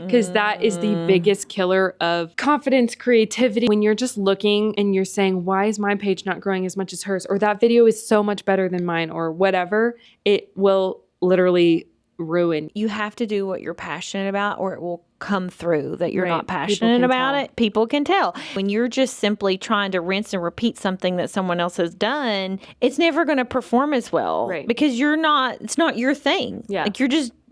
because that is the biggest killer of confidence, creativity. When you're just looking and you're saying, why is my page not growing as much as hers? Or that video is so much better than mine, or whatever, it will literally ruin. You have to do what you're passionate about, or it will come through that you're Right. not passionate about it. People can tell. When you're just simply trying to rinse and repeat something that someone else has done, it's never going to perform as well. Right. Because it's not your thing. Yeah. Like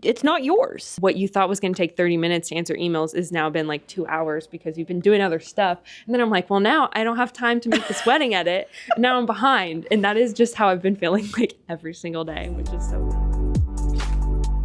it's not yours. What you thought was going to take 30 minutes to answer emails is now been like 2 hours because you've been doing other stuff. And then I'm like, well, now I don't have time to make this wedding edit. And now I'm behind. And that is just how I've been feeling like every single day, which is so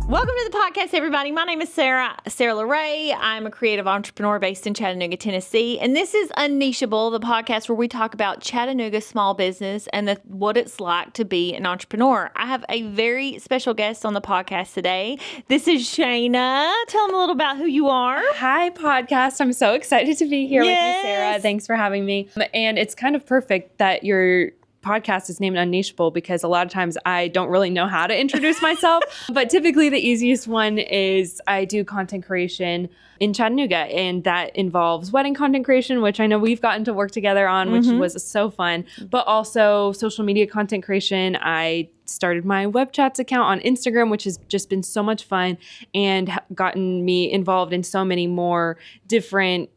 Welcome to the podcast, everybody. My name is Sarah LeRae. I'm a creative entrepreneur based in Chattanooga, Tennessee. And this is UnNicheable, the podcast where we talk about Chattanooga small business and what it's like to be an entrepreneur. I have a very special guest on the podcast today. This is Shayna. Tell them a little about who you are. Hi, podcast. I'm so excited to be here with Yes. you, Sarah. Thanks for having me. And it's kind of perfect that your podcast is named UnNicheable because a lot of times I don't really know how to introduce myself. But typically the easiest one is I do content creation in Chattanooga, and that involves wedding content creation, which I know we've gotten to work together on, which was so fun, but also social media content creation. I started my WebbChats account on Instagram, which has just been so much fun and gotten me involved in so many more different,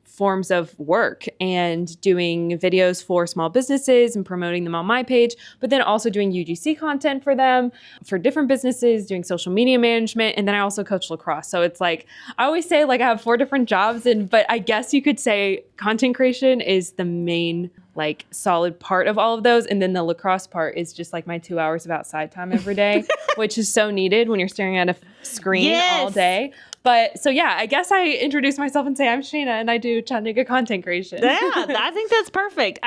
forms of work and doing videos for small businesses and promoting them on my page, but then also doing UGC content for them, for different businesses, doing social media management. And then I also coach lacrosse. So it's like, I always say like I have 4 different jobs, but I guess you could say content creation is the main like solid part of all of those. And then the lacrosse part is just like my 2 hours of outside time every day, which is so needed when you're staring at a screen all day. But so yeah, I guess I introduce myself and say I'm Shayna and I do Chattanooga content creation. Yeah, I think that's perfect.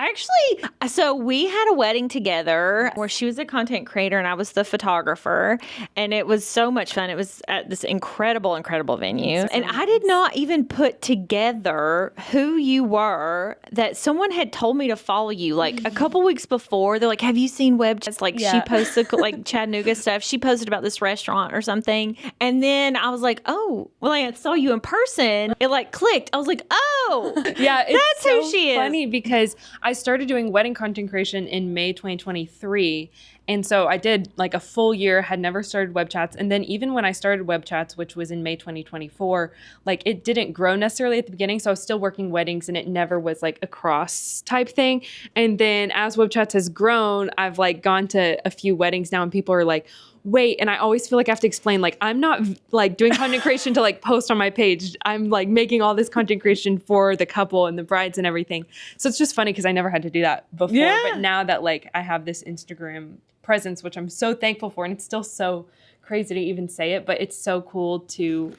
So we had a wedding together where she was a content creator and I was the photographer, and it was so much fun. It was at this incredible venue. And I did not even put together who you were, that someone had told me to follow you like a couple weeks before. They're like, have you seen WebbChats? Like she posted like Chattanooga stuff. She posted about this restaurant or something. And then I was like, oh, well, I saw you in person. It like clicked. I was like, oh, yeah, that's so who she is. Funny because I started doing wedding content creation in May 2023. And so I did like a full year, had never started WebbChats. And then even when I started WebbChats, which was in May 2024, like it didn't grow necessarily at the beginning. So I was still working weddings and it never was like a cross type thing. And then as WebbChats has grown, I've like gone to a few weddings now and people are like, wait, and I always feel like I have to explain, like, I'm not like doing content creation to like post on my page. I'm like making all this content creation for the couple and the brides and everything. So it's just funny because I never had to do that before. Yeah. But now that like I have this Instagram presence, which I'm so thankful for, and it's still so crazy to even say it, but it's so cool to,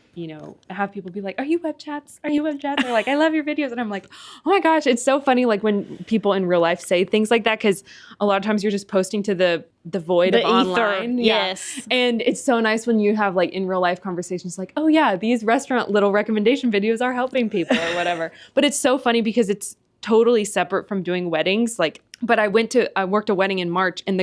have people be like, are you WebbChats? Are you WebbChats? Or like, I love your videos. And I'm like, oh my gosh, it's so funny. Like when people in real life say things like that, because a lot of times you're just posting to the void of online. Yes. And it's so nice when you have like in real life conversations like, oh yeah, these restaurant little recommendation videos are helping people or whatever. But it's so funny because it's totally separate from doing weddings. But I worked a wedding in March and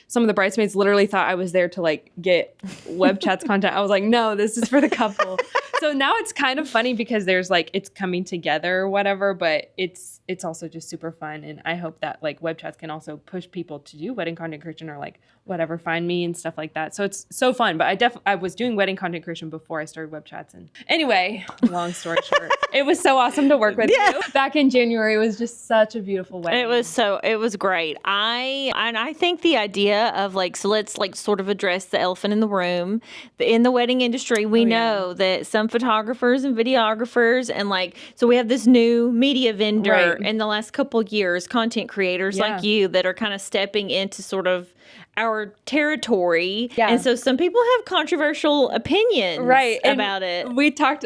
some of the bridesmaids literally thought I was there to like get WebbChats content. I was like, no, this is for the couple. So now it's kind of funny because there's like, it's coming together or whatever, but it's also just super fun. And I hope that like WebbChats can also push people to do wedding content creation or like whatever, find me and stuff like that. So it's so fun. But I was doing wedding content creation before I started WebbChats. And anyway, long story short, it was so awesome to work with you. Back in January, it was just such a beautiful wedding. It was great. I think the idea of like, so let's like sort of address the elephant in the room. In the wedding industry, we know that some photographers and videographers and like, so we have this new media vendor in the last couple of years, content creators like you that are kind of stepping into sort of our territory. Yeah. And so some people have controversial opinions about it.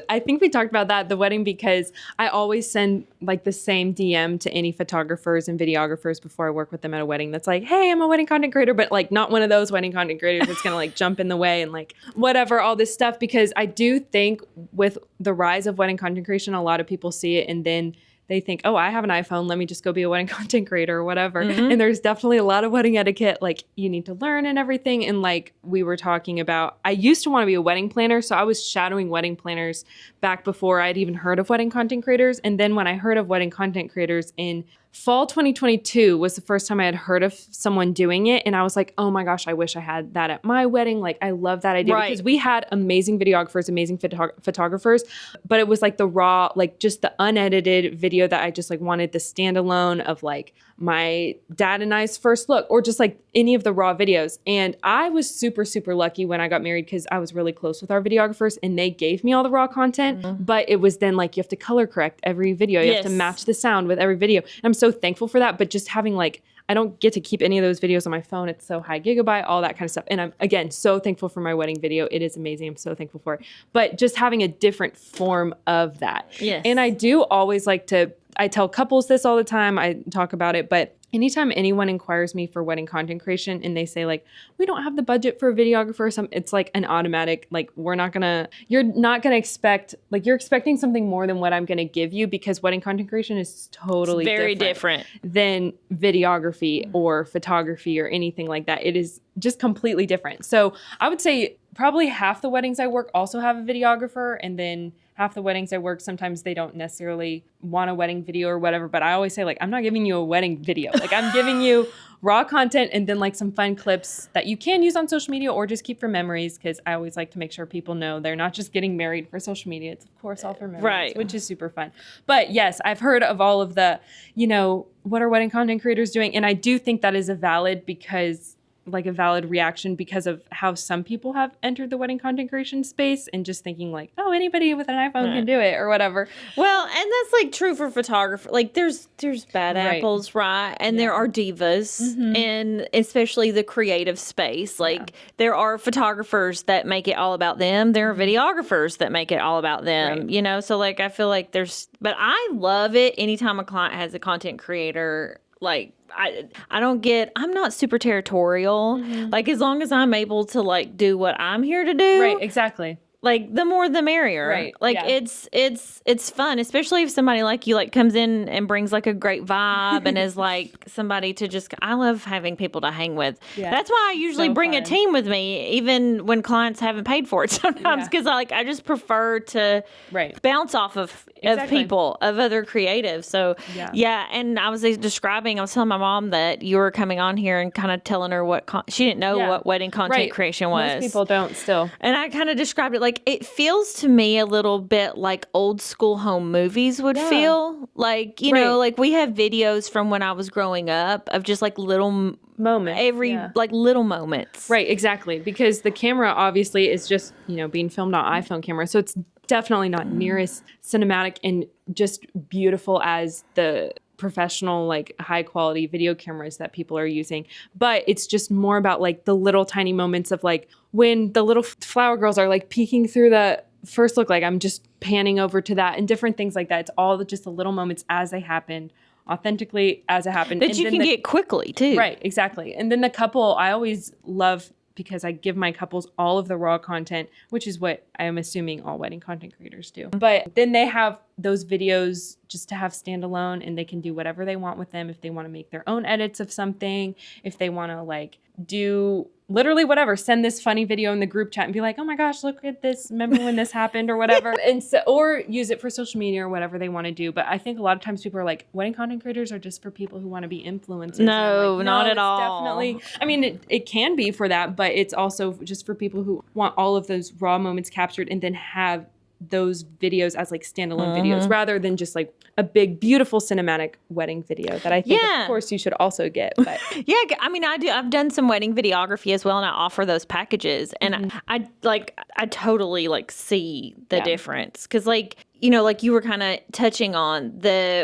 I think we talked about that at the wedding because I always send like the same DM to any photographers and videographers before I work with them at a wedding that's like, hey, I'm a wedding content creator, but like not one of those wedding content creators that's going to like jump in the way and like whatever, all this stuff. Because I do think with the rise of wedding content creation, a lot of people see it and then they think, oh, I have an iPhone, let me just go be a wedding content creator or whatever. And there's definitely a lot of wedding etiquette like you need to learn and everything. And like we were talking about, I used to want to be a wedding planner, so I was shadowing wedding planners back before I'd even heard of wedding content creators. And then when I heard of wedding content creators in fall 2022 was the first time I had heard of someone doing it. And I was like, oh my gosh, I wish I had that at my wedding. Like, I love that idea because we had amazing videographers, amazing photographers, but it was like the raw, like just the unedited video that I just like wanted the standalone of like my dad and I's first look or just like any of the raw videos. And I was super, super lucky when I got married because I was really close with our videographers and they gave me all the raw content, but it was then like, you have to color correct every video. You have to match the sound with every video. And I'm so thankful for that. But just having like, I don't get to keep any of those videos on my phone. It's so high gigabyte, all that kind of stuff. And I'm, again, so thankful for my wedding video. It is amazing. I'm so thankful for it. But just having a different form of that. Yes. And I do always like to, I tell couples this all the time. I talk about it, but anytime anyone inquires me for wedding content creation and they say like, we don't have the budget for a videographer or something, it's like an automatic, like you're not gonna expect, like you're expecting something more than what I'm gonna give you because wedding content creation is totally very different than videography or photography or anything like that. It is just completely different. So I would say probably half the weddings I work also have a videographer, and then half the weddings I work, sometimes they don't necessarily want a wedding video or whatever, but I always say like, I'm not giving you a wedding video. Like I'm giving you raw content and then like some fun clips that you can use on social media or just keep for memories. Cause I always like to make sure people know they're not just getting married for social media. It's of course all for memories, which is super fun. But yes, I've heard of all of the, what are wedding content creators doing? And I do think that is a valid reaction because of how some people have entered the wedding content creation space and just thinking like, oh, anybody with an iPhone can do it or whatever. Well, and that's like true for photography. Like there's bad apples, right? And there are divas and especially the creative space. Like there are photographers that make it all about them. There are videographers that make it all about them, So like, I feel like but I love it anytime a client has a content creator. Like I'm not super territorial. Like as long as I'm able to like do what I'm here to do. Right, exactly. Like the more the merrier. Right. Like it's fun, especially if somebody like you like comes in and brings like a great vibe and is like somebody to just, I love having people to hang with. Yeah. That's why I usually bring a team with me, even when clients haven't paid for it sometimes, because I just prefer to bounce off of people, of other creatives. So and I was telling my mom that you were coming on here and kind of telling her she didn't know what wedding content creation was. Most people don't still. And I kind of described it like, it feels to me a little bit like old school home movies would feel. Like, like we have videos from when I was growing up of just like little moments. Like little moments. Right, exactly. Because the camera obviously is just, being filmed on iPhone camera. So it's definitely not near as cinematic and just beautiful as the professional, like high quality video cameras that people are using. But it's just more about like the little tiny moments of like when the little flower girls are like peeking through the first look, like I'm just panning over to that and different things like that. It's all just the little moments as they happened, authentically as it happened. That you can get quickly too. Right, exactly. And then the couple, I always love because I give my couples all of the raw content, which is what I am assuming all wedding content creators do. But then they have those videos just to have standalone and they can do whatever they want with them. If they want to make their own edits of something, if they want to like do literally whatever, send this funny video in the group chat and be like, oh my gosh, look at this. Remember when this happened or whatever. And so, or use it for social media or whatever they want to do. But I think a lot of times people are like, wedding content creators are just for people who want to be influencers. No, like, not at all. Definitely. I mean, it can be for that, but it's also just for people who want all of those raw moments captured and then have those videos as like standalone videos rather than just like a big, beautiful cinematic wedding video that I think, of course, you should also get. But I mean, I do. I've done some wedding videography as well, and I offer those packages. And I totally like see the difference because like, like you were kind of touching on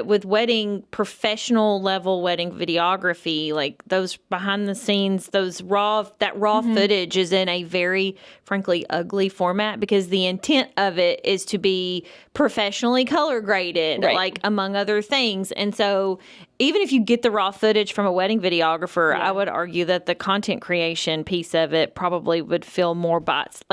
with wedding professional level wedding videography, like those behind the scenes, that raw footage is in a very, frankly, ugly format because the intent of it is to be professionally color graded, like among other things. And so even if you get the raw footage from a wedding videographer, I would argue that the content creation piece of it probably would feel more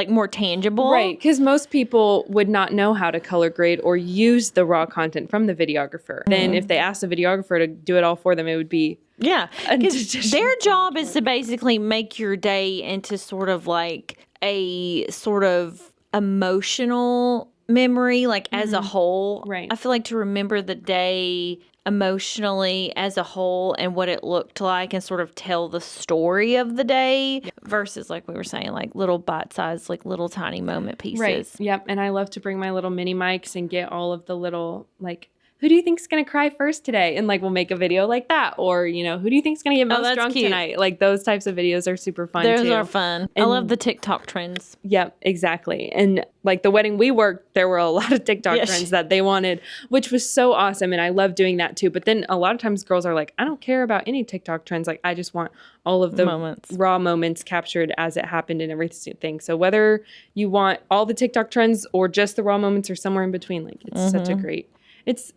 more tangible. Right, because most people would not know how to color grade or use the raw content from the videographer. Then if they asked the videographer to do it all for them, it would be because their job is to basically make your day into sort of like a sort of emotional memory, like as a whole. Right. I feel like to remember the day emotionally as a whole and what it looked like and sort of tell the story of the day versus like we were saying, like little bite-sized, like little tiny moment pieces. Right. Yep. And I love to bring my little mini mics and get all of the little like, who do you think's going to cry first today? And like, we'll make a video like that. Or, you know, who do you think's going to get most drunk tonight? Like those types of videos are super fun too. Those are fun. I love the TikTok trends. Yep, exactly. And like the wedding we worked, there were a lot of TikTok trends that they wanted, which was so awesome. And I love doing that too. But then a lot of times girls are like, I don't care about any TikTok trends. Like I just want all of the raw moments captured as it happened and everything. So whether you want all the TikTok trends or just the raw moments or somewhere in between, like it's such a great...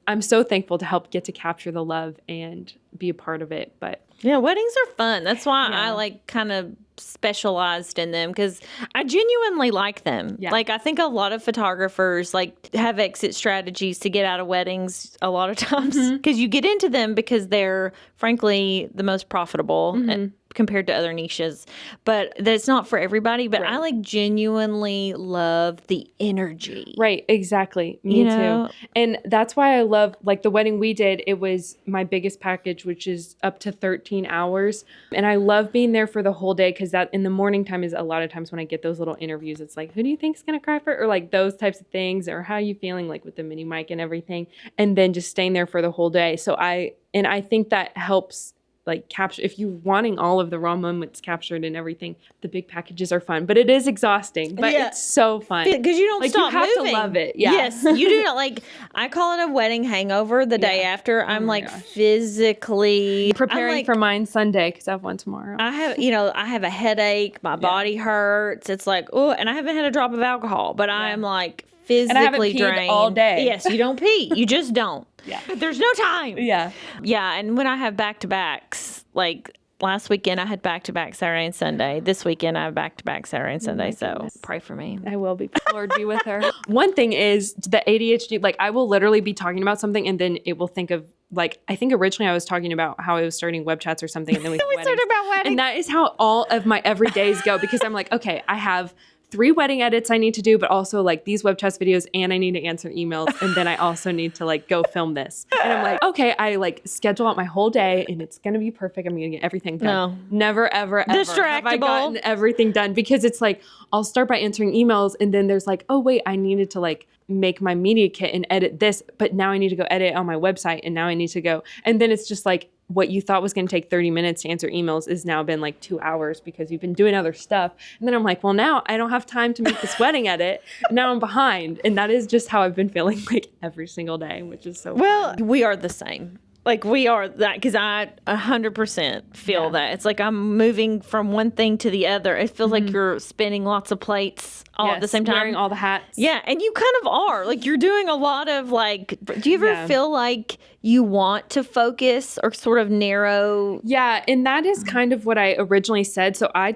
I'm so thankful to get to capture the love and be a part of it. But yeah, weddings are fun. That's why I like kind of specialized in them because I genuinely like them. Yeah. Like I think a lot of photographers like have exit strategies to get out of weddings a lot of times because you get into them because they're frankly the most profitable compared to other niches, but that's not for everybody. But I like genuinely love the energy. Right, exactly. Me too. And that's why I love like the wedding we did. It was my biggest package, which is up to 13 hours. And I love being there for the whole day because that in the morning time is a lot of times when I get those little interviews. It's like, who do you think's gonna cry for? Or like those types of things, or how are you feeling like with the mini mic and everything. And then just staying there for the whole day. So I think that helps like capture, if you're wanting all of the raw moments captured and everything, the big packages are fun, but it is exhausting, but it's so fun. Because you don't like, stop you have moving. to love it. Yeah. Yes, you do not. Like, I call it a wedding hangover the day after. I'm like physically preparing for mine Sunday because I have one tomorrow. I have a headache. My body hurts. It's like, oh, and I haven't had a drop of alcohol, but I'm like physically and I haven't peed drained all day. Yes, you don't pee. You just don't. Yeah. There's no time. Yeah. Yeah. And when I have back-to-backs, like last weekend I had back-to-back Saturday and Sunday. This weekend I have back-to-back Saturday and Sunday. So pray for me. I will be. Lord be with her. One thing is the ADHD, like I will literally be talking about something and then it will think of like, I think originally I was talking about how I was starting WebbChats or something. And then we started about weddings. And that is how all of my everydays go because I'm like, okay, I have 3 wedding edits I need to do, but also like these WebbChats videos and I need to answer emails. And then I also need to like go film this. And I'm like, okay, I like schedule out my whole day and it's going to be perfect. I'm going to get everything done. No. Never, ever, ever have I gotten everything done because it's like, I'll start by answering emails and then there's like, oh wait, I needed to like make my media kit and edit this, but now I need to go edit on my website and now I need to go. And then it's just like, what you thought was going to take 30 minutes to answer emails is now been like 2 hours because you've been doing other stuff. And then I'm like, well, now I don't have time to make this wedding edit. Now I'm behind. And that is just how I've been feeling like every single day, which is so fun. We are the same. Like we are that because I 100% feel that. It's like I'm moving from one thing to the other. It feels like you're spinning lots of plates all at the same time. Wearing all the hats. Yeah, and you kind of are. Like you're doing a lot of like, do you ever feel like you want to focus or sort of narrow? Yeah, and that is kind of what I originally said. So I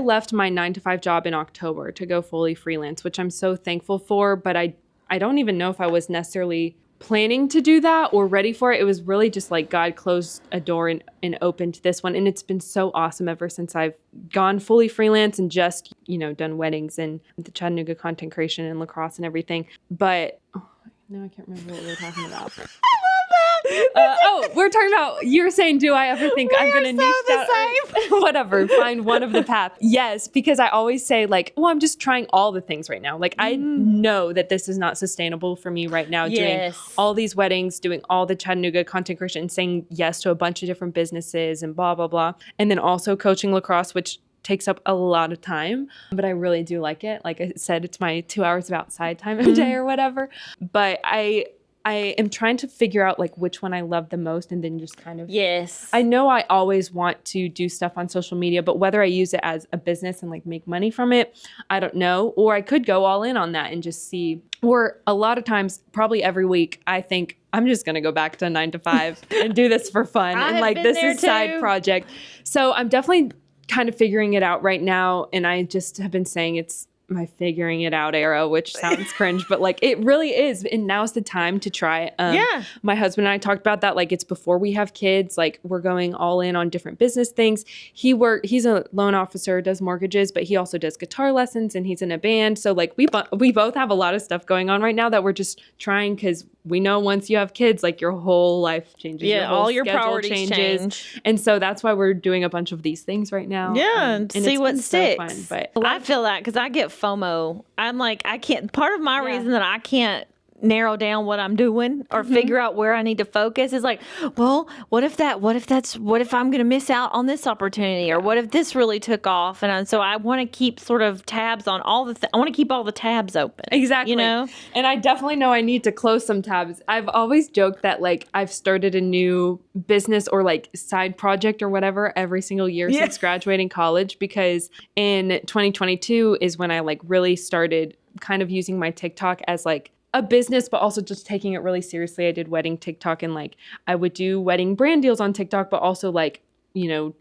left my 9-to-5 job in October to go fully freelance, which I'm so thankful for. But I don't even know if I was necessarily planning to do that or ready for it. It was really just like God closed a door and opened this one. And it's been so awesome ever since I've gone fully freelance and just, done weddings and the Chattanooga content creation and lacrosse and everything. But now I can't remember what we were talking about. We're talking about, you were saying, do I ever think I'm going to niche down? Whatever, find one of the path. Yes, because I always say like, well, I'm just trying all the things right now. Like I know that this is not sustainable for me right now, doing all these weddings, doing all the Chattanooga content creation, and saying yes to a bunch of different businesses and blah, blah, blah. And then also coaching lacrosse, which takes up a lot of time, but I really do like it. Like I said, it's my 2 hours of outside time every day or whatever. But I am trying to figure out like which one I love the most and then just kind of Yes. I know I always want to do stuff on social media, but whether I use it as a business and like make money from it, I don't know. Or I could go all in on that and just see. Or a lot of times, probably every week, I think I'm just going to go back to 9 to 5 and do this for fun. And like this is side project. So I'm definitely kind of figuring it out right now. And I just have been saying it's my figuring it out era, which sounds cringe, but like it really is. And now's the time to try. My husband and I talked about that. Like it's before we have kids, like we're going all in on different business things. He's a loan officer, does mortgages, but he also does guitar lessons and he's in a band. So like we both have a lot of stuff going on right now that we're just trying because we know once you have kids, like your whole life changes. Yeah, all your priorities change. And so that's why we're doing a bunch of these things right now. Yeah, and see what sticks. So fun, but I feel that because I get FOMO. I'm like, I can't. Part of my reason that I can't narrow down what I'm doing or figure out where I need to focus is like, well, what if I'm going to miss out on this opportunity, or what if this really took off? And so I want to keep sort of tabs on all I want to keep all the tabs open. Exactly. You know? And I definitely know I need to close some tabs. I've always joked that like I've started a new business or like side project or whatever every single year since graduating college, because in 2022 is when I like really started kind of using my TikTok as like a business, but also just taking it really seriously. I did wedding TikTok and like I would do wedding brand deals on TikTok, but also like, you know,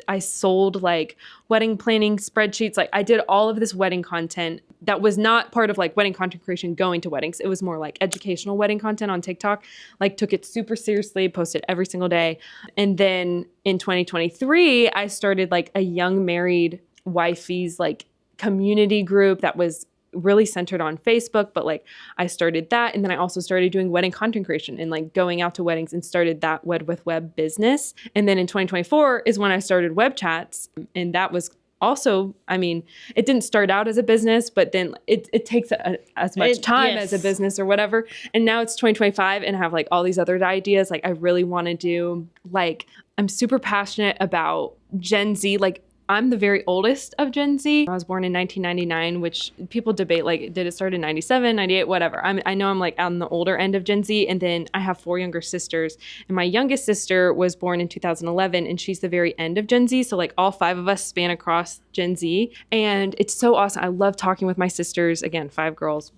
I sold like wedding planning spreadsheets. Like I did all of this wedding content that was not part of like wedding content creation going to weddings. It was more like educational wedding content on TikTok, like took it super seriously, posted every single day. And then in 2023, I started like a young married wifey's like community group that was really centered on Facebook, but like I started that. And then I also started doing wedding content creation and like going out to weddings and started that WedWithWebb business. And then in 2024 is when I started WebbChats. And that was also, I mean, it didn't start out as a business, but then it takes as much time as a business or whatever. And now it's 2025 and I have like all these other ideas. Like I really want to do, like, I'm super passionate about Gen Z, like I'm the very oldest of Gen Z. I was born in 1999, which people debate, like, did it start in 97, 98, whatever. I know I'm like on the older end of Gen Z. And then I have 4 younger sisters. And my youngest sister was born in 2011, and she's the very end of Gen Z. So like all 5 of us span across Gen Z. And it's so awesome. I love talking with my sisters. Again, 5 girls.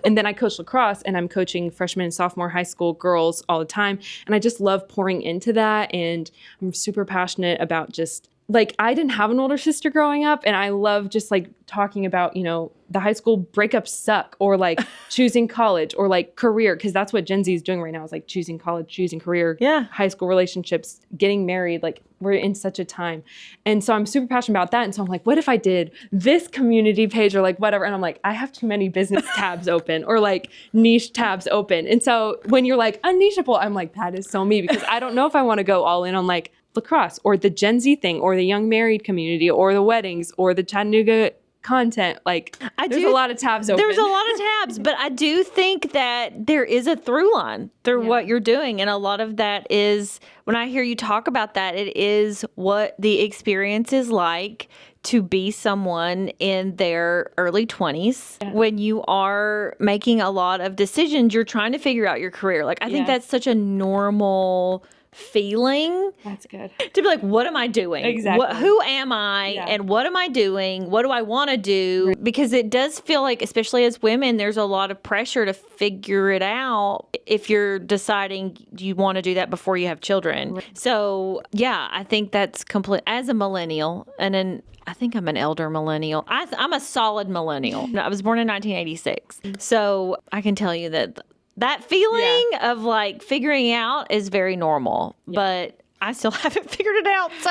And then I coach lacrosse, and I'm coaching freshman and sophomore high school girls all the time. And I just love pouring into that. And I'm super passionate about just, like, I didn't have an older sister growing up, and I love just like talking about, you know, the high school breakups suck, or like choosing college, or like career, because that's what Gen Z is doing right now, is like choosing college, choosing career, high school relationships, getting married. Like we're in such a time. And so I'm super passionate about that. And so I'm like, what if I did this community page or like whatever? And I'm like, I have too many business tabs open or like niche tabs open. And so when you're like UnNicheable, I'm like, that is so me, because I don't know if I want to go all in on like lacrosse or the Gen Z thing or the young married community or the weddings or the Chattanooga content. Like there's a lot of tabs open. There's a lot of tabs, but I do think that there is a through line through what you're doing. And a lot of that is, when I hear you talk about that, it is what the experience is like to be someone in their early 20s when you are making a lot of decisions. You're trying to figure out your career. Like I think that's such a normal feeling. That's good. To be like, what am I doing? Exactly. Who am I? And what am I doing? What do I want to do? Right. Because it does feel like, especially as women, there's a lot of pressure to figure it out if you're deciding you want to do that before you have children. Right. So yeah, I think that's complete. As a millennial, and then I think I'm an elder millennial. I'm a solid millennial. I was born in 1986. So I can tell you that feeling of like figuring out is very normal, but I still haven't figured it out. So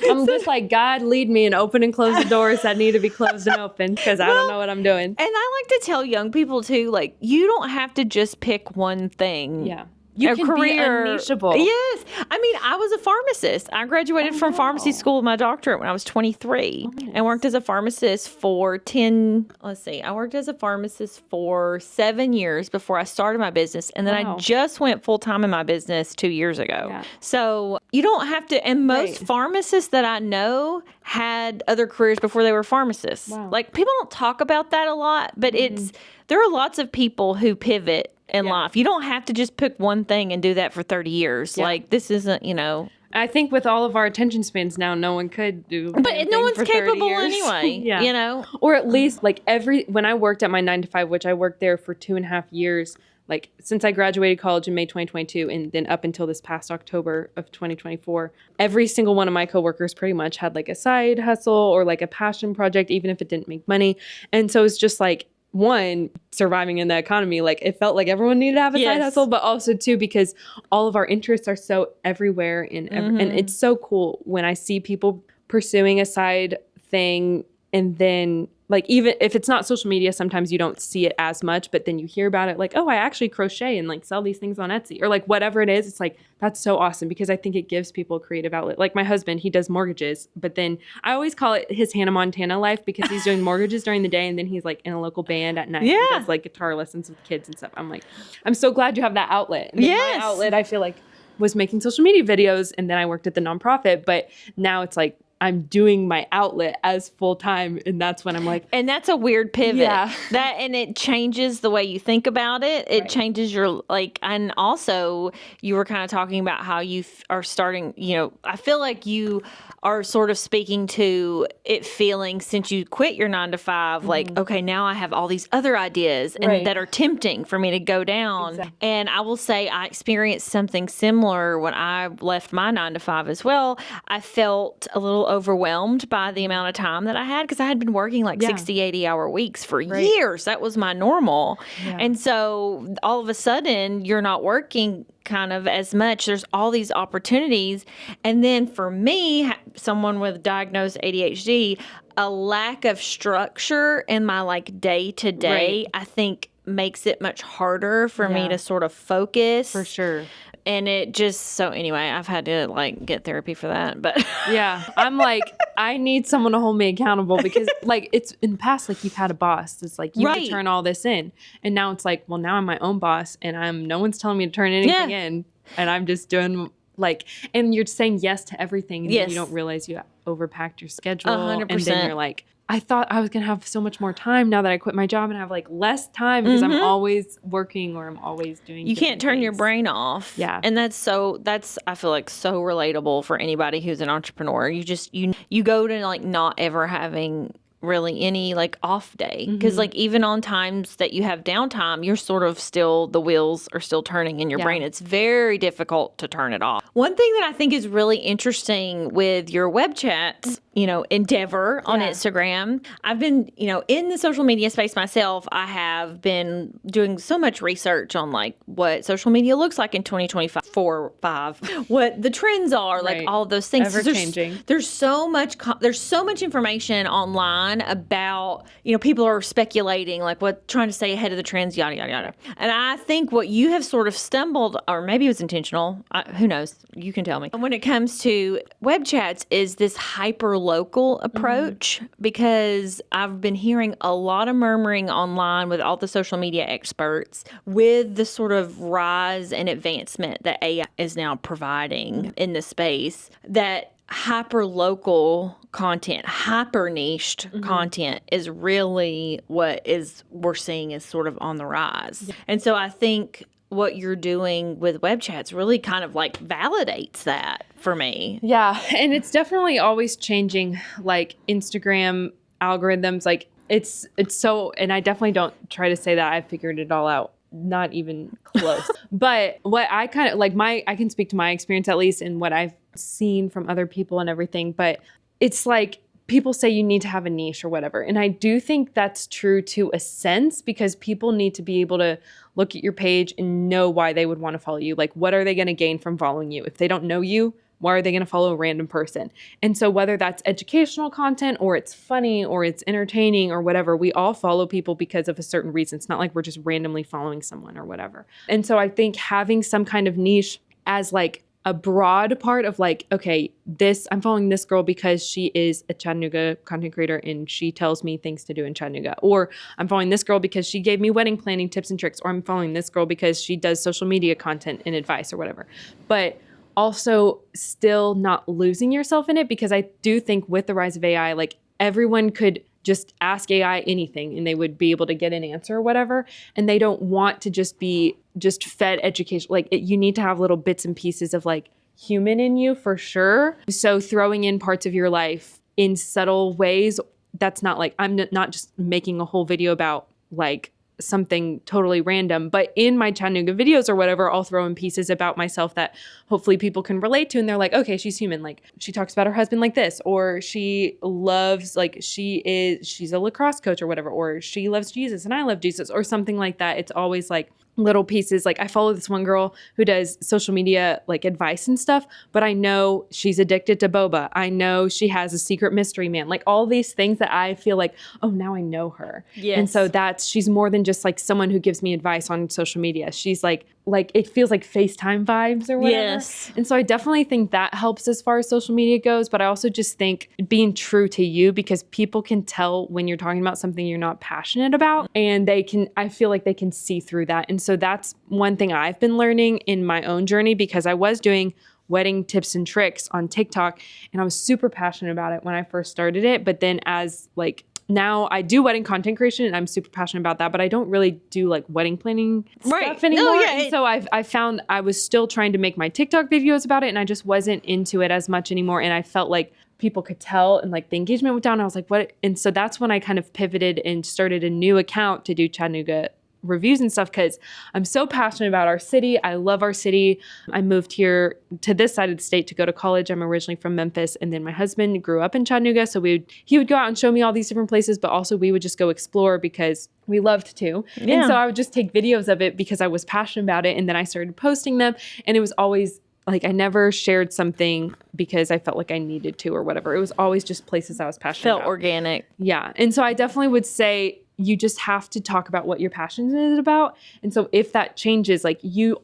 I'm just like, God, lead me and open and close the doors that need to be closed and open, because I don't know what I'm doing. And I like to tell young people too, like, you don't have to just pick one thing. Yeah. You can be UnNicheable. Yes. I mean, I was a pharmacist. I graduated from pharmacy school with my doctorate when I was 23 and worked as a pharmacist for I worked as a pharmacist for 7 years before I started my business. And then I just went full time in my business 2 years ago. Yeah. So you don't have to, and most pharmacists that I know had other careers before they were pharmacists. Wow. Like, people don't talk about that a lot, but there are lots of people who pivot in life. You don't have to just pick one thing and do that for 30 years. Like, this isn't, I think with all of our attention spans now, no one could do. But no one's for 30 capable years. anyway, Or at least like when I worked at my 9 to 5, which I worked there for 2.5 years, like since I graduated college in May 2022 and then up until this past October of 2024, every single one of my coworkers pretty much had like a side hustle or like a passion project, even if it didn't make money. And so it's just like, one, surviving in the economy, like it felt like everyone needed to have a side hustle, but also two, because all of our interests are so everywhere and it's so cool when I see people pursuing a side thing. And then like, even if it's not social media, sometimes you don't see it as much, but then you hear about it like, oh, I actually crochet and like sell these things on Etsy or like whatever it is. It's like, that's so awesome because I think it gives people a creative outlet. Like my husband, he does mortgages, but then I always call it his Hannah Montana life because he's doing mortgages during the day and then he's like in a local band at night. He does like guitar lessons with kids and stuff. I'm like, I'm so glad you have that outlet. And my outlet, I feel like, was making social media videos, and then I worked at the nonprofit, but now it's like, I'm doing my outlet as full time. And that's when I'm like, and that's a weird pivot. Yeah. And it changes the way you think about it. It changes your, and also you were kind of talking about how you are starting, I feel like you are sort of speaking to it feeling since you quit your 9 to 5, like, okay, now I have all these other ideas and that are tempting for me to go down. Exactly. And I will say I experienced something similar when I left my 9 to 5 as well. I felt a little overwhelmed by the amount of time that I had because I had been working like 60, 80-hour weeks for years. That was my normal. Yeah. And so all of a sudden you're not working kind of as much. There's all these opportunities. And then for me, someone with diagnosed ADHD, a lack of structure in my like day to day, I think makes it much harder for me to sort of focus. For sure. And it just, so anyway, I've had to like get therapy for that, but I'm like, I need someone to hold me accountable because like it's in the past, like you've had a boss. It's like, you have to turn all this in. And now it's like, well, now I'm my own boss and no one's telling me to turn anything in. And I'm just doing like, and you're saying yes to everything. And then you don't realize you overpacked your schedule. 100%. And then you're like, I thought I was going to have so much more time now that I quit my job and have like less time because I'm always working or I'm always doing You can't turn your brain off. Yeah. And that's I feel like so relatable for anybody who's an entrepreneur. You just, you go to like not ever having really any like off day because like even on times that you have downtime, you're sort of still, the wheels are still turning in your brain. It's very difficult to turn it off. One thing that I think is really interesting with your web chats, endeavor on Instagram, I've been, in the social media space myself, I have been doing so much research on like what social media looks like in 2025, 5, what the trends are, like all of those things. Ever changing. There's so much information online about, people are speculating, like trying to stay ahead of the trends, yada, yada, yada. And I think what you have sort of stumbled, or maybe it was intentional, who knows, you can tell me. When it comes to web chats is this hyper-local approach because I've been hearing a lot of murmuring online with all the social media experts with the sort of rise and advancement that AI is now providing in the space, that hyper-local content, hyper-niched content is really what we're seeing is sort of on the rise. Yeah. And so I think what you're doing with web chats really kind of like validates that for me. Yeah. And it's definitely always changing, like Instagram algorithms, like it's so, and I definitely don't try to say that I figured it all out. Not even close. But what I kind of like I can speak to my experience at least and what I've seen from other people and everything, but it's like people say you need to have a niche or whatever. And I do think that's true to a sense because people need to be able to look at your page and know why they would want to follow you. Like, what are they going to gain from following you? If they don't know you, why are they going to follow a random person? And so whether that's educational content or it's funny or it's entertaining or whatever, we all follow people because of a certain reason. It's not like we're just randomly following someone or whatever. And so I think having some kind of niche as like a broad part of like, okay, I'm following this girl because she is a Chattanooga content creator and she tells me things to do in Chattanooga. Or I'm following this girl because she gave me wedding planning tips and tricks. Or I'm following this girl because she does social media content and advice or whatever. But also still not losing yourself in it because I do think with the rise of AI, like everyone could just ask AI anything and they would be able to get an answer or whatever. And they don't want to just be just fed education. Like you need to have little bits and pieces of like human in you for sure. So throwing in parts of your life in subtle ways, that's not like, I'm not just making a whole video about like something totally random, but in my Chattanooga videos or whatever, I'll throw in pieces about myself that hopefully people can relate to. And they're like, okay, she's human. Like she talks about her husband like this, or she loves, like she's a lacrosse coach or whatever, or she loves Jesus and I love Jesus or something like that. It's always like little pieces. Like I follow this one girl who does social media like advice and stuff, but I know she's addicted to boba. I know she has a secret mystery man, like all these things that I feel like, oh, now I know her. Yes. And so she's more than just like someone who gives me advice on social media. She's like it feels like FaceTime vibes or whatever. Yes. And so I definitely think that helps as far as social media goes, but I also just think being true to you, because people can tell when you're talking about something you're not passionate about, and I feel like they can see through that. And so that's one thing I've been learning in my own journey, because I was doing wedding tips and tricks on TikTok and I was super passionate about it when I first started it. But then now I do wedding content creation and I'm super passionate about that, but I don't really do like wedding planning stuff anymore. No, yeah, and so I found I was still trying to make my TikTok videos about it and I just wasn't into it as much anymore. And I felt like people could tell and like the engagement went down. I was like, what? And so that's when I kind of pivoted and started a new account to do Chattanooga reviews and stuff, because I'm so passionate about our city. I love our city. I moved here to this side of the state to go to college. I'm originally from Memphis, and then my husband grew up in Chattanooga, so he would go out and show me all these different places, but also we would just go explore because we loved to. Yeah. And so I would just take videos of it because I was passionate about it, and then I started posting them, and it was always like I never shared something because I felt like I needed to or whatever. It was always just places I was passionate about. Felt organic. Yeah. And so I definitely would say you just have to talk about what you're passionate about. And so if that changes, like you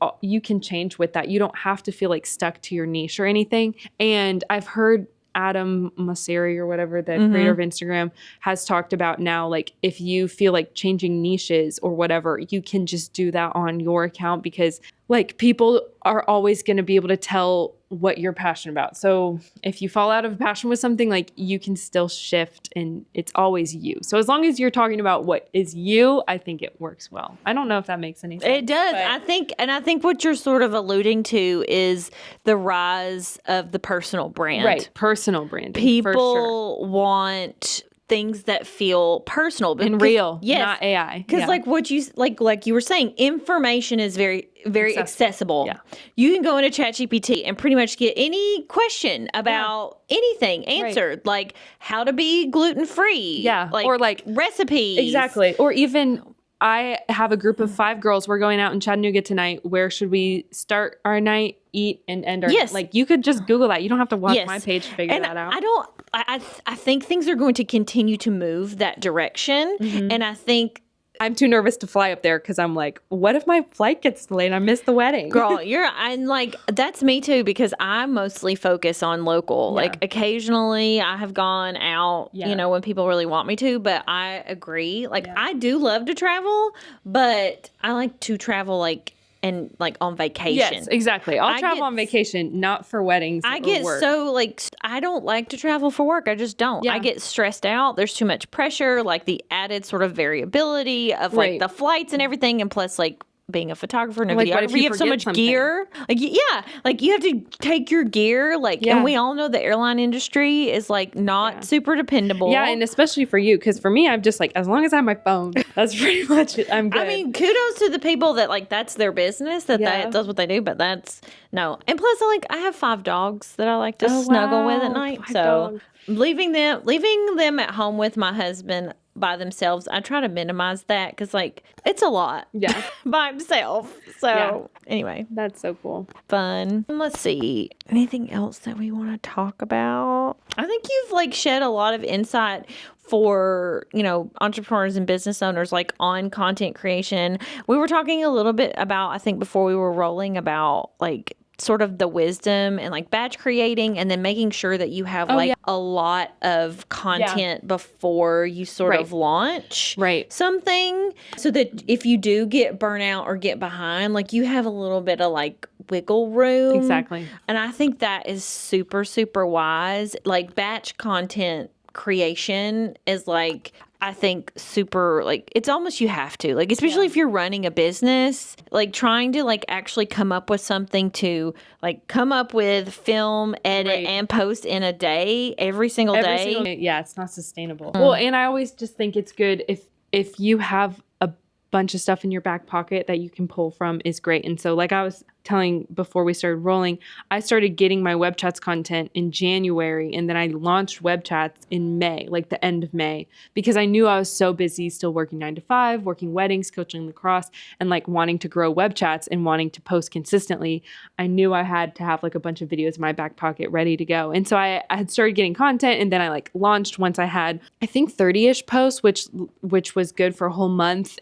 can change with that. You don't have to feel like stuck to your niche or anything. And I've heard Adam Mosseri or whatever, the creator of Instagram, has talked about now, like if you feel like changing niches or whatever, you can just do that on your account, because like people are always going to be able to tell what you're passionate about. So if you fall out of passion with something, like you can still shift and it's always you. So as long as you're talking about what is you, I think it works well. I don't know if that makes any sense. It does. I think what you're sort of alluding to is the rise of the personal brand. Right. Personal branding. People want things that feel personal and real, yes, not AI. Because like what you like you were saying, information is very accessible. Yeah. You can go into ChatGPT and pretty much get any question about anything answered, like how to be gluten-free. Yeah. Like, or like recipes. Exactly. Or even I have a group of 5 girls. We're going out in Chattanooga tonight. Where should we start our night, eat, and end our night? Like you could just Google that. You don't have to watch my page to figure that out. I think things are going to continue to move that direction. And I think I'm too nervous to fly up there because I'm like, what if my flight gets delayed and I miss the wedding? Girl, I'm like, that's me too, because I mostly focus on local. Yeah. Like occasionally I have gone out, you know, when people really want me to, but I agree. Like I do love to travel, but I like to travel like on vacation. Yes, exactly. I'll travel on vacation, not for weddings. I get work. so like, I don't like to travel for work. I just don't. Yeah. I get stressed out. There's too much pressure, like the added sort of variability of like the flights and everything. And plus like being a photographer and a videographer, you have so much gear. Like, like you have to take your gear. Like, and we all know the airline industry is like not super dependable. Yeah, and especially for you, because for me, I'm just like, as long as I have my phone, that's pretty much it. I'm good. I mean, kudos to the people that like that's their business, that that's what they do. But that's no. And plus, I have 5 dogs that I like to snuggle with at night. 5 so dogs. leaving them at home with my husband by themselves, I try to minimize that because like it's a lot by himself. So anyway, that's so cool. Fun. Let's see, anything else that we want to talk about? I think you've like shed a lot of insight for, you know, entrepreneurs and business owners like on content creation. We were talking a little bit about, I think before we were rolling, about like sort of the wisdom and like batch creating, and then making sure that you have a lot of content before you sort of launch something, so that if you do get burnout or get behind, like you have a little bit of like wiggle room. Exactly. And I think that is super, super wise. Like batch content creation is like, I think super, like, it's almost you have to, like, especially if you're running a business, like trying to like actually come up with something to like come up with, film, edit, and post in a day, every single day. Yeah, it's not sustainable. Well, and I always just think it's good if you have a bunch of stuff in your back pocket that you can pull from is great. And so like I was telling before we started rolling, I started getting my WebbChats content in January, and then I launched WebbChats in May, like the end of May, because I knew I was so busy still working 9 to 5, working weddings, coaching lacrosse, and like wanting to grow WebbChats and wanting to post consistently. I knew I had to have like a bunch of videos in my back pocket ready to go. And so I had started getting content, and then I like launched once I had, I think 30-ish posts, which was good for a whole month.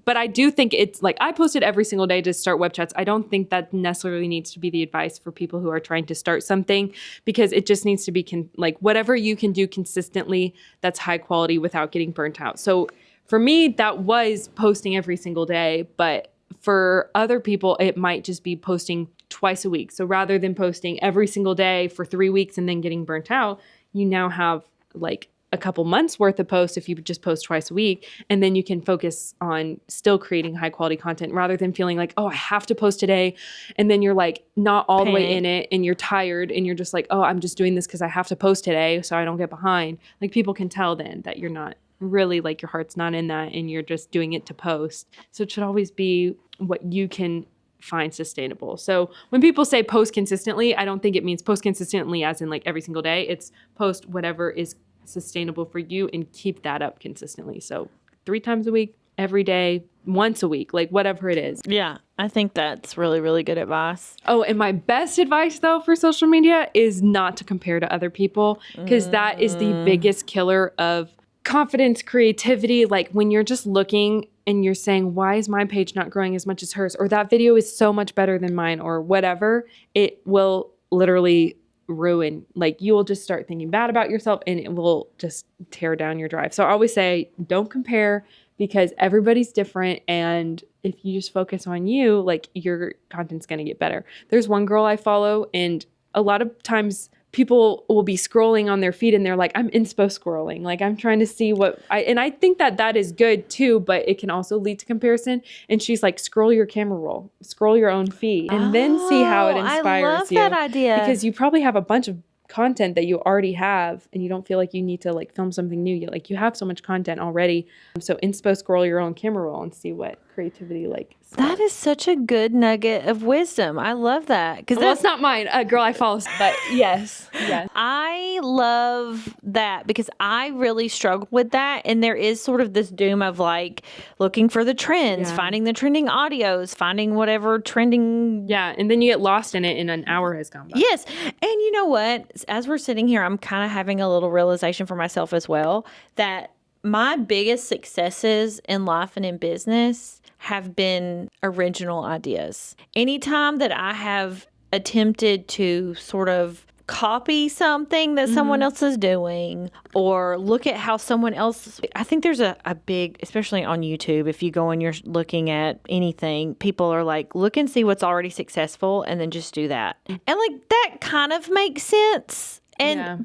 But I do think it's like, I posted every single day to start WebbChats. I don't think that necessarily needs to be the advice for people who are trying to start something, because it just needs to be like whatever you can do consistently that's high quality without getting burnt out. So for me, that was posting every single day, but for other people, it might just be posting twice a week. So rather than posting every single day for 3 weeks and then getting burnt out, you now have like a couple months worth of posts if you just post twice a week, and then you can focus on still creating high quality content rather than feeling like, oh, I have to post today. And then you're like not all the way in it and you're tired and you're just like, oh, I'm just doing this because I have to post today so I don't get behind. Like people can tell then that you're not really, like your heart's not in that and you're just doing it to post. So it should always be what you can find sustainable. So when people say post consistently, I don't think it means post consistently as in like every single day. It's post whatever is sustainable for you and keep that up consistently. So 3 times a week, every day, once a week, like whatever it is. Yeah, I think that's really, really good advice. Oh, and my best advice though for social media is not to compare to other people, because that is the biggest killer of confidence, creativity. Like when you're just looking and you're saying, why is my page not growing as much as hers? Or that video is so much better than mine, or whatever, it will literally ruin, like you will just start thinking bad about yourself and it will just tear down your drive. So I always say, don't compare, because everybody's different. And if you just focus on you, like your content's going to get better. There's one girl I follow, and a lot of times people will be scrolling on their feed and they're like, I'm inspo scrolling. Like I'm trying to see and I think that is good too, but it can also lead to comparison. And she's like, scroll your camera roll, scroll your own feed, and then see how it inspires you. I love that idea. Because you probably have a bunch of content that you already have and you don't feel like you need to like film something new. You have so much content already. So inspo scroll your own camera roll and see what creativity like. That is such a good nugget of wisdom. I love that. Because that's not mine. A girl I follow, but yes. I love that because I really struggle with that. And there is sort of this doom of like looking for the trends, finding the trending audios, finding whatever trending. Yeah. And then you get lost in it and an hour has gone by. Yes. And you know what? As we're sitting here, I'm kind of having a little realization for myself as well that my biggest successes in life and in business have been original ideas. Anytime that I have attempted to sort of copy something that someone else is doing or look at how someone else, I think there's a big, especially on YouTube, if you go and you're looking at anything, people are like, look and see what's already successful and then just do that. And like that kind of makes sense.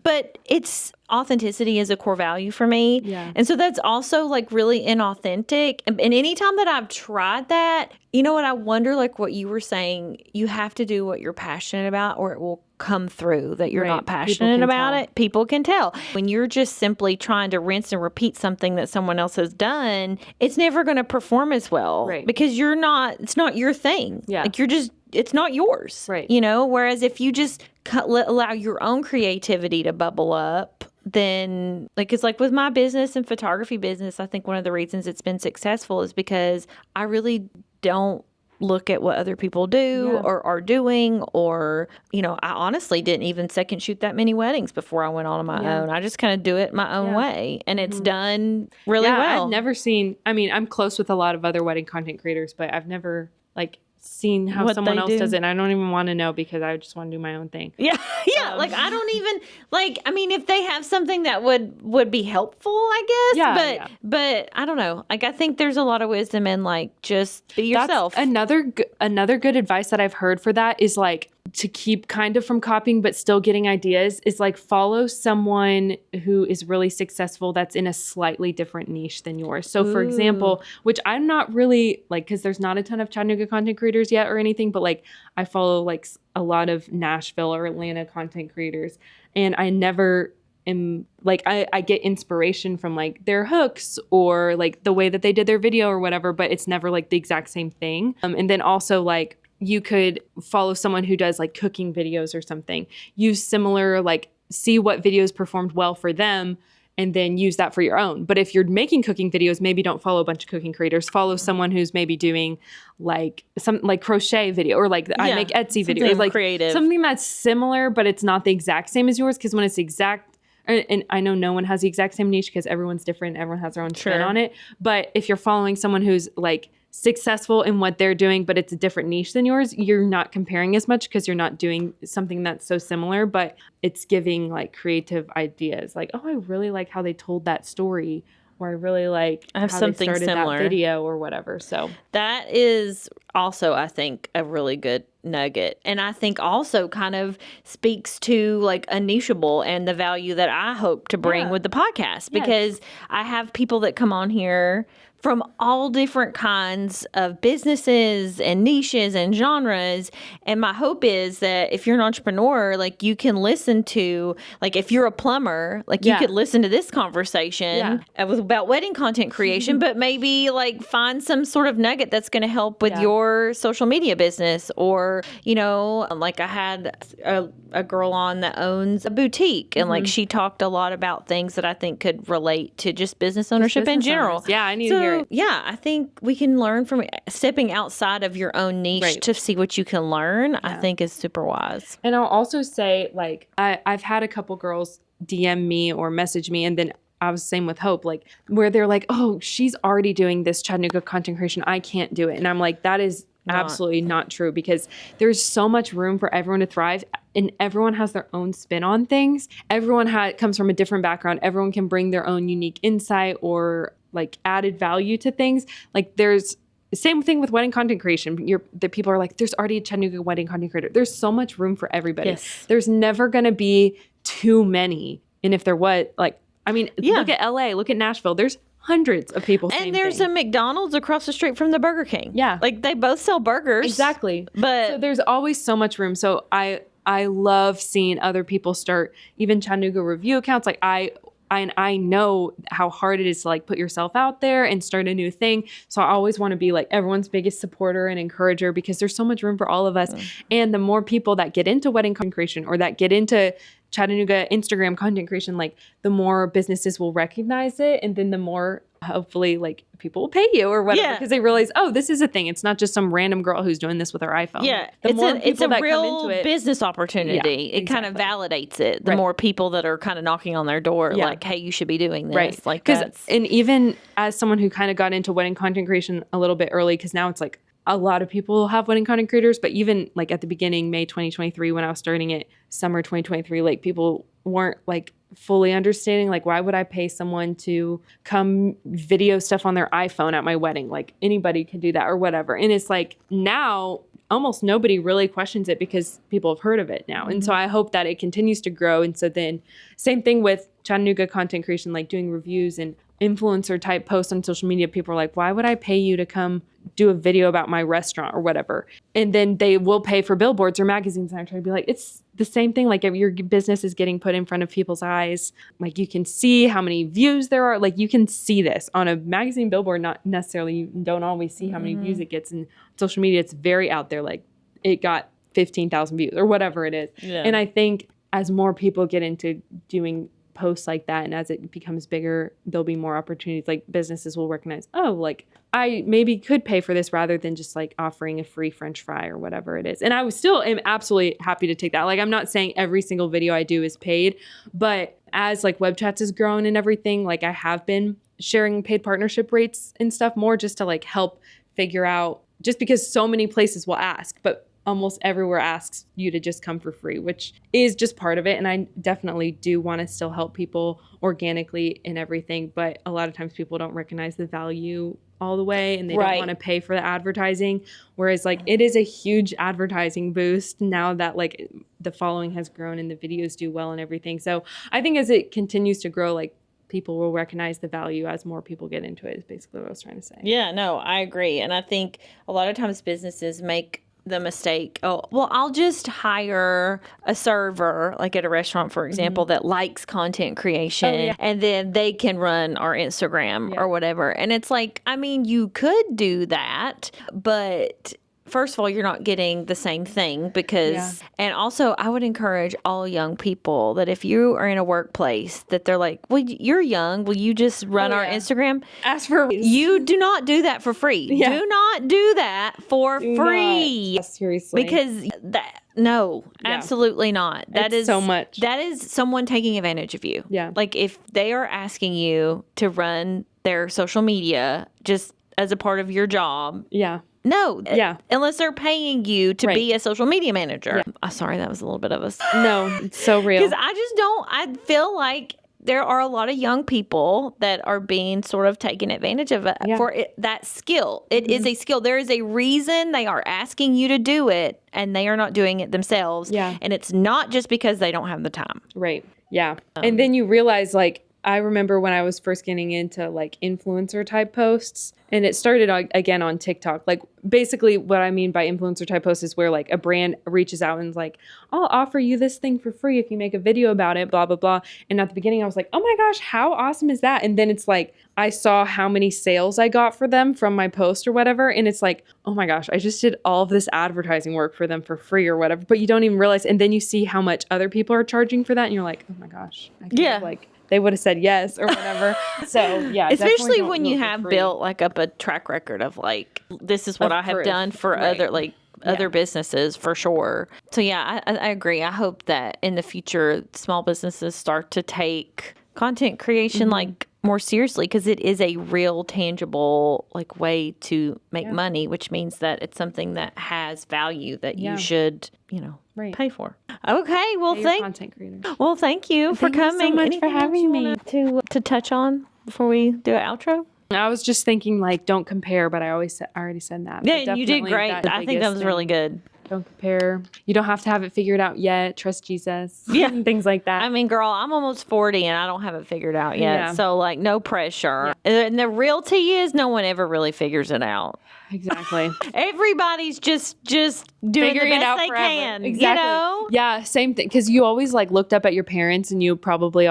But it's authenticity is a core value for me. Yeah. And so that's also like really inauthentic. And anytime that I've tried that, you know what, I wonder, like what you were saying, you have to do what you're passionate about or it will come through that you're not passionate about it. People can tell. When you're just simply trying to rinse and repeat something that someone else has done, it's never going to perform as well. Right. Because it's not your thing. Yeah. Like it's not yours. Right. You know, whereas if you just allow your own creativity to bubble up, then like it's like with my business and photography business, I think one of the reasons it's been successful is because I really don't look at what other people do or are doing, or, you know, I honestly didn't even second shoot that many weddings before I went on my own. I just kind of do it my own way, and it's done really well. I've never seen, I mean, I'm close with a lot of other wedding content creators, but I've never like seen how someone else does it. And I don't even want to know because I just want to do my own thing. Yeah. Like I don't even like, I mean, if they have something that would be helpful, I guess, but I don't know. Like, I think there's a lot of wisdom in like, just be yourself. That's another good advice that I've heard for that is like, to keep kind of from copying but still getting ideas is like follow someone who is really successful that's in a slightly different niche than yours. So for example, which I'm not really like, because there's not a ton of Chattanooga content creators yet or anything, but like I follow like a lot of Nashville or Atlanta content creators, and I never am like, I get inspiration from like their hooks or like the way that they did their video or whatever, but it's never like the exact same thing. And then also like you could follow someone who does like cooking videos or something, use similar, like see what videos performed well for them and then use that for your own. But if you're making cooking videos, maybe don't follow a bunch of cooking creators. Follow someone who's maybe doing like some like crochet video or like I make Etsy videos, like creative, something that's similar, but it's not the exact same as yours. Because when it's the exact, and I know no one has the exact same niche because everyone's different. Everyone has their own spin on it. But if you're following someone who's like successful in what they're doing, but it's a different niche than yours, you're not comparing as much because you're not doing something that's so similar, but it's giving like creative ideas. Like, oh, I really like how they told that story, or I really like I have how something they started similar. that video or whatever. So that is also, I think, a really good nugget. And I think also kind of speaks to like UnNicheable and the value that I hope to bring with the podcast, because I have people that come on here from all different kinds of businesses and niches and genres. And my hope is that if you're an entrepreneur, like you can listen to, like if you're a plumber, like you could listen to this conversation about wedding content creation, but maybe like find some sort of nugget that's going to help with your social media business. Or, you know, like I had a girl on that owns a boutique, and like she talked a lot about things that I think could relate to just business ownership in general. Owners. Yeah, I need to hear it. Yeah, I think we can learn from stepping outside of your own niche to see what you can learn. I think is super wise. And I'll also say, like, I've had a couple girls DM me or message me, and then I was the same with Hope, like where they're like, oh, she's already doing this Chattanooga content creation, I can't do it. And I'm like, that is absolutely not true, because there's so much room for everyone to thrive, and everyone has their own spin on things. Everyone comes from a different background. Everyone can bring their own unique insight or like added value to things. Like there's the same thing with wedding content creation. The people are like, there's already a Chattanooga wedding content creator. There's so much room for everybody. Yes. There's never going to be too many. And if there was, like, I mean, look at LA, look at Nashville. There's hundreds of people. And there's a McDonald's across the street from the Burger King. Yeah. Like they both sell burgers. Exactly. But so there's always so much room. So I love seeing other people start even Chattanooga review accounts. Like I know how hard it is to like put yourself out there and start a new thing. So I always want to be like everyone's biggest supporter and encourager, because there's so much room for all of us. And the more people that get into wedding content creation or that get into Chattanooga Instagram content creation, like the more businesses will recognize it, and then the more hopefully like people will pay you or whatever, because they realize, oh, this is a thing. It's not just some random girl who's doing this with her iPhone. Yeah, It's a real business opportunity. Yeah, it kind of validates it. The more people that are kind of knocking on their door, like, hey, you should be doing this. Right. Like, and even as someone who kind of got into wedding content creation a little bit early, because now it's like a lot of people have wedding content creators, but even like at the beginning, May 2023, when I was starting it, summer 2023, like people weren't like fully understanding, like, why would I pay someone to come video stuff on their iPhone at my wedding? Like anybody can do that or whatever. And it's like now almost nobody really questions it because people have heard of it now. And so I hope that it continues to grow. And so then same thing with Chattanooga content creation, like doing reviews and influencer type posts on social media. People are like, why would I pay you to come do a video about my restaurant or whatever? And then they will pay for billboards or magazines. And I try to be like, it's the same thing. Like your business is getting put in front of people's eyes. Like you can see how many views there are. Like you can see this on a magazine billboard. Not necessarily, you don't always see how many views it gets. And social media, it's very out there. Like it got 15,000 views or whatever it is. Yeah. And I think as more people get into doing posts like that, and as it becomes bigger, there'll be more opportunities. Like businesses will recognize, oh, like I maybe could pay for this rather than just like offering a free French fry or whatever it is. And I still am absolutely happy to take that. Like I'm not saying every single video I do is paid, but as like WebbChats has grown and everything, like I have been sharing paid partnership rates and stuff more just to like help figure out, just because so many places will ask, but almost everywhere asks you to just come for free, which is just part of it. And I definitely do want to still help people organically and everything. But a lot of times people don't recognize the value all the way and they Right. don't want to pay for the advertising. Whereas like it is a huge advertising boost now that like the following has grown and the videos do well and everything. So I think as it continues to grow, like people will recognize the value as more people get into it is basically what I was trying to say. Yeah, no, I agree. And I think a lot of times businesses make the mistake, oh, well, I'll just hire a server, like at a restaurant, for example, that likes content creation, and then they can run our Instagram or whatever. And it's like, I mean, you could do that, but first of all, you're not getting the same thing because, and also I would encourage all young people that if you are in a workplace that they're like, well, you're young, will you just run our Instagram? Ask for You do not do that for free. Do not do that for free. Seriously. Because absolutely not. That is so much. That is someone taking advantage of you. Yeah. Like if they are asking you to run their social media just as a part of your job. Yeah. No. Unless they're paying you to be a social media manager. Yeah. Sorry, that was a little bit of a... No, it's so real. Because I feel like there are a lot of young people that are being sort of taken advantage of for that skill. It is a skill. There is a reason they are asking you to do it and they are not doing it themselves. Yeah. And it's not just because they don't have the time. Right. Yeah. And then you realize like, I remember when I was first getting into like influencer type posts and it started again on TikTok. Like basically what I mean by influencer type posts is where like a brand reaches out and is like, I'll offer you this thing for free if you make a video about it, blah, blah, blah. And at the beginning I was like, oh my gosh, how awesome is that? And then it's like, I saw how many sales I got for them from my post or whatever. And it's like, oh my gosh, I just did all of this advertising work for them for free or whatever. But you don't even realize. And then you see how much other people are charging for that. And you're like, oh my gosh. Like, they would have said yes or whatever. So yeah, especially when you have built like up a track record of like, this is what I have done for other businesses for sure. So yeah, I agree. I hope that in the future, small businesses start to take content creation like more seriously because it is a real tangible like way to make money, which means that it's something that has value that you should, pay for. Okay, well content creators. Well, thank you for coming. Thank you so much for having me. To touch on before we do an outro. I was just thinking like don't compare, but I already said that. Yeah, you did great. I think that was really good. Don't compare. You don't have to have it figured out yet. Trust Jesus. Yeah. And things like that. I mean, girl, I'm almost 40 and I don't have it figured out yet. Yeah. So, like, no pressure. Yeah. And the real tea is no one ever really figures it out. Exactly. Everybody's just doing figuring the best it out they forever. can. Exactly. You know? Yeah, same thing. Because you always, like, looked up at your parents and you probably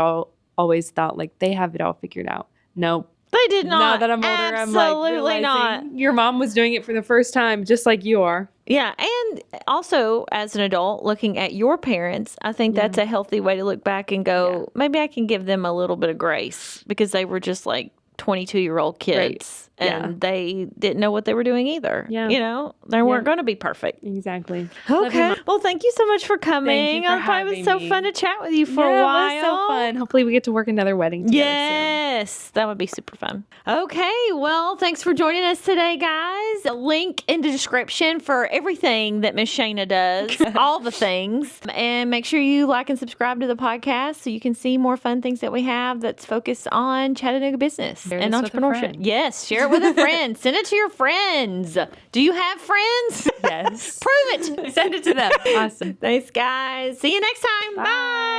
always thought, like, they have it all figured out. Nope. They did not. Now that I'm older, Absolutely I'm like, not. Your mom was doing it for the first time, just like you are. Yeah. And also, as an adult, looking at your parents, I think that's a healthy way to look back and go, maybe I can give them a little bit of grace because they were just like 22-year-old kids. And they didn't know what they were doing either. Yeah. You know, they weren't going to be perfect. Exactly. Okay. Well, thank you so much for coming. Thank you for having it was so fun to chat with you for a while. It was so fun. Hopefully we get to work another wedding together soon. That would be super fun. Okay. Well, thanks for joining us today, guys. A link in the description for everything that Miss Shayna does, all the things. And make sure you like and subscribe to the podcast so you can see more fun things that we have that's focused on Chattanooga business and entrepreneurship. Yes. Share it with a friend. Send it to your friends. Do you have friends? Yes. Prove it. Send it to them. Awesome. Thanks, guys. See you next time. Bye.